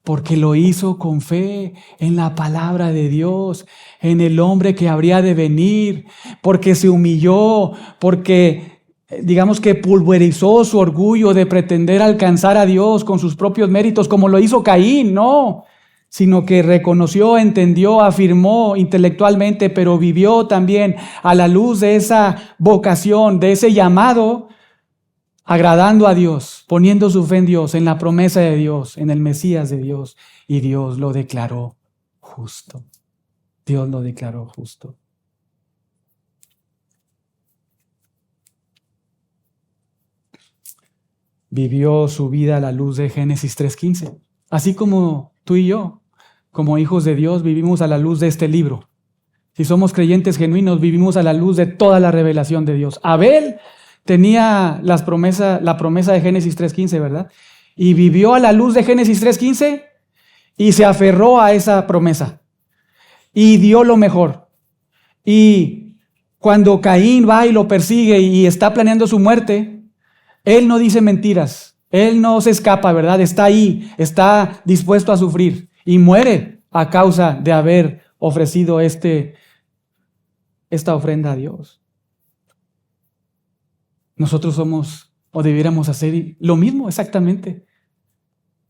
Porque lo hizo con fe en la palabra de Dios, en el hombre que habría de venir, porque se humilló, porque digamos que pulverizó su orgullo de pretender alcanzar a Dios con sus propios méritos, como lo hizo Caín, no, sino que reconoció, entendió, afirmó intelectualmente, pero vivió también a la luz de esa vocación, de ese llamado, agradando a Dios, poniendo su fe en Dios, en la promesa de Dios, en el Mesías de Dios, y Dios lo declaró justo. Dios lo declaró justo. Vivió su vida a la luz de Génesis 3:15, así como tú y yo, como hijos de Dios, vivimos a la luz de este libro. Si somos creyentes genuinos, vivimos a la luz de toda la revelación de Dios. Abel tenía la promesa de Génesis 3:15, ¿verdad? Y vivió a la luz de Génesis 3:15 y se aferró a esa promesa. Y dio lo mejor. Y cuando Caín va y lo persigue y está planeando su muerte, él no dice mentiras. Él no se escapa, ¿verdad? Está ahí, está dispuesto a sufrir. Y muere a causa de haber ofrecido esta ofrenda a Dios. Nosotros somos, o debiéramos hacer lo mismo exactamente.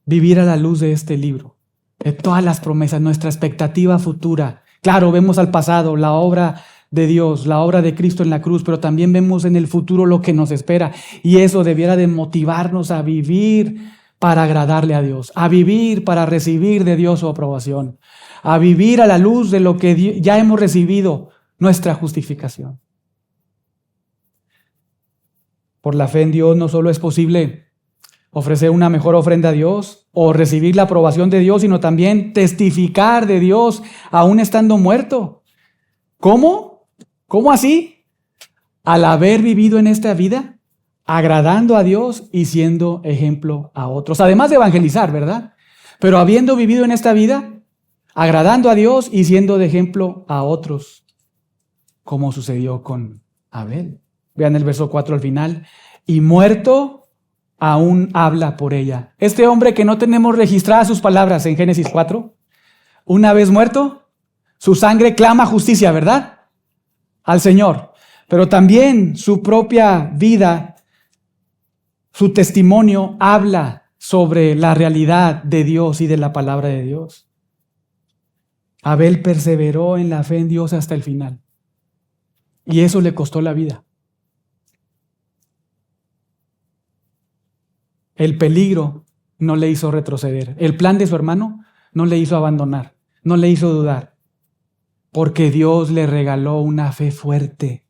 Vivir a la luz de este libro, de todas las promesas, nuestra expectativa futura. Claro, vemos al pasado, la obra de Dios, la obra de Cristo en la cruz, pero también vemos en el futuro lo que nos espera. Y eso debiera de motivarnos a vivir para agradarle a Dios, a vivir para recibir de Dios su aprobación, a vivir a la luz de lo que ya hemos recibido, nuestra justificación. Por la fe en Dios no solo es posible ofrecer una mejor ofrenda a Dios o recibir la aprobación de Dios, sino también testificar de Dios aún estando muerto. ¿Cómo? ¿Cómo así? Al haber vivido en esta vida, agradando a Dios y siendo ejemplo a otros. Además de evangelizar, ¿verdad? Pero habiendo vivido en esta vida, agradando a Dios y siendo de ejemplo a otros, como sucedió con Abel. Vean el verso 4 al final. Y muerto, aún habla por ella. Este hombre que no tenemos registradas sus palabras en Génesis 4, una vez muerto, su sangre clama justicia, ¿verdad? Al Señor. pero también su propia vida, su testimonio habla sobre la realidad de Dios y de la palabra de Dios. Abel perseveró en la fe en Dios hasta el final, y eso le costó la vida. El peligro no le hizo retroceder. El plan de su hermano no le hizo abandonar, no le hizo dudar, porque Dios le regaló una fe fuerte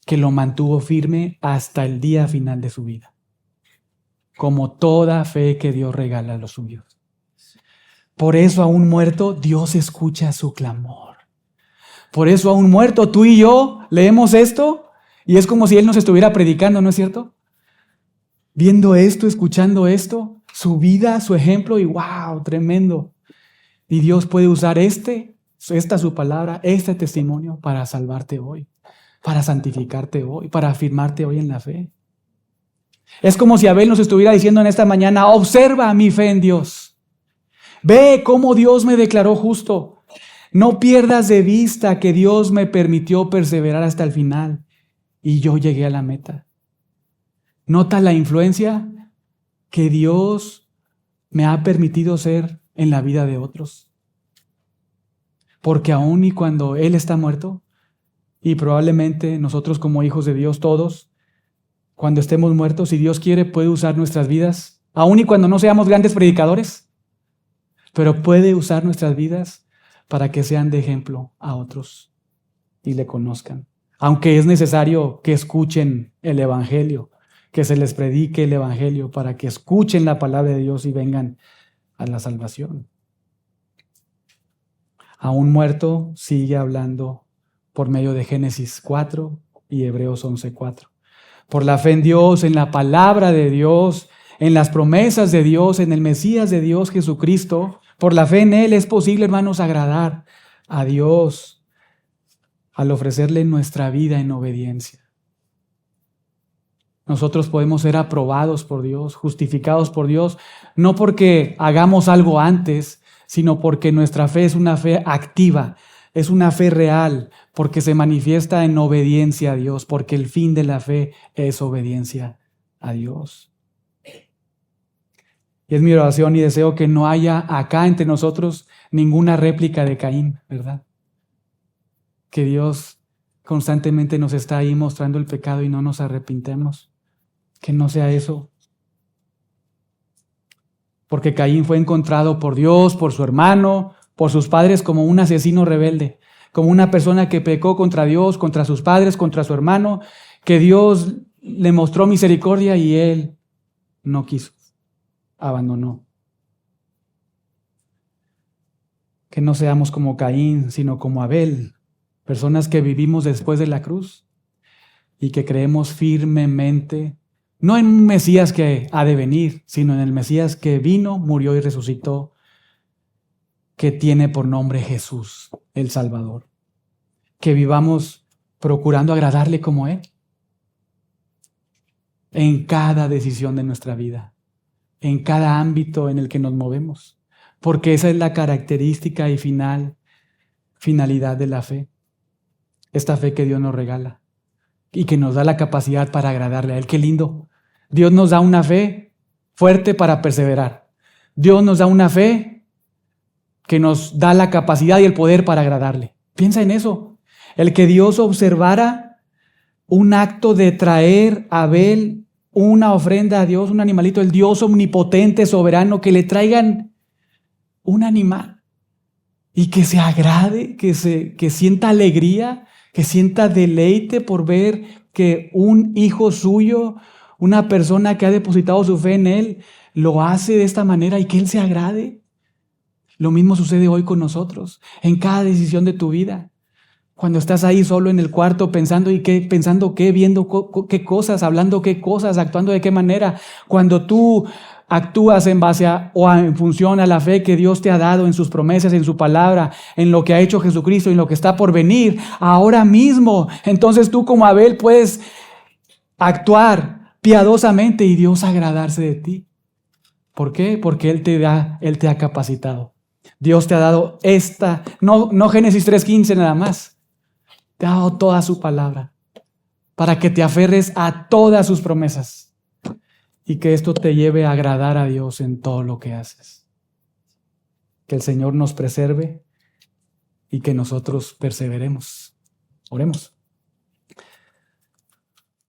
que lo mantuvo firme hasta el día final de su vida, como toda fe que Dios regala a los suyos. Por eso, aún muerto, Dios escucha su clamor. Por eso, aún muerto, tú y yo leemos esto y es como si Él nos estuviera predicando, ¿no es cierto? Viendo esto, escuchando esto, su vida, su ejemplo, y wow, tremendo. Y Dios puede usar esta su palabra, este testimonio para salvarte hoy, para santificarte hoy, para afirmarte hoy en la fe. Es como si Abel nos estuviera diciendo en esta mañana: observa mi fe en Dios. Ve cómo Dios me declaró justo. No pierdas de vista que Dios me permitió perseverar hasta el final y yo llegué a la meta. Nota la influencia que Dios me ha permitido ser en la vida de otros. Porque aún y cuando Él está muerto, y probablemente nosotros como hijos de Dios todos, cuando estemos muertos, si Dios quiere, puede usar nuestras vidas, aún y cuando no seamos grandes predicadores, pero puede usar nuestras vidas para que sean de ejemplo a otros y le conozcan. Aunque es necesario que escuchen el Evangelio, que se les predique el Evangelio para que escuchen la palabra de Dios y vengan a la salvación. Aún muerto, sigue hablando por medio de Génesis 4 y Hebreos 11:4. Por la fe en Dios, en la palabra de Dios, en las promesas de Dios, en el Mesías de Dios, Jesucristo, por la fe en Él es posible, hermanos, agradar a Dios al ofrecerle nuestra vida en obediencia. Nosotros podemos ser aprobados por Dios, justificados por Dios, no porque hagamos algo antes, sino porque nuestra fe es una fe activa, es una fe real, porque se manifiesta en obediencia a Dios, porque el fin de la fe es obediencia a Dios. Y es mi oración y deseo que no haya acá entre nosotros ninguna réplica de Caín, ¿verdad? Que Dios constantemente nos está ahí mostrando el pecado y no nos arrepintemos. Que no sea eso. Porque Caín fue encontrado por Dios, por su hermano, por sus padres como un asesino rebelde, como una persona que pecó contra Dios, contra sus padres, contra su hermano, que Dios le mostró misericordia y él no quiso, abandonó. Que no seamos como Caín, sino como Abel, personas que vivimos después de la cruz y que creemos firmemente, no en un Mesías que ha de venir, sino en el Mesías que vino, murió y resucitó, que tiene por nombre Jesús, el Salvador. Que vivamos procurando agradarle como Él en cada decisión de nuestra vida, en cada ámbito en el que nos movemos, porque esa es la característica y finalidad de la fe. Esta fe que Dios nos regala y que nos da la capacidad para agradarle a Él. ¡Qué lindo! Dios nos da una fe fuerte para perseverar. Dios nos da una fe que nos da la capacidad y el poder para agradarle. Piensa en eso. El que Dios observara un acto de traer a Abel una ofrenda a Dios, un animalito, el Dios omnipotente, soberano, que le traigan un animal y que se agrade, que sienta alegría, que sienta deleite por ver que un hijo suyo, una persona que ha depositado su fe en Él, lo hace de esta manera y que Él se agrade. Lo mismo sucede hoy con nosotros, en cada decisión de tu vida. Cuando estás ahí solo en el cuarto pensando qué, viendo qué cosas, hablando qué cosas, actuando de qué manera. Cuando tú actúas en base o en función a la fe que Dios te ha dado en sus promesas, en su palabra, en lo que ha hecho Jesucristo, en lo que está por venir, ahora mismo. Entonces tú como Abel puedes actuar piadosamente y Dios agradarse de ti. ¿Por qué? Porque Él te ha capacitado. Dios te ha dado no Génesis 3:15 nada más. Te ha dado toda su palabra para que te aferres a todas sus promesas y que esto te lleve a agradar a Dios en todo lo que haces. Que el Señor nos preserve y que nosotros perseveremos. Oremos.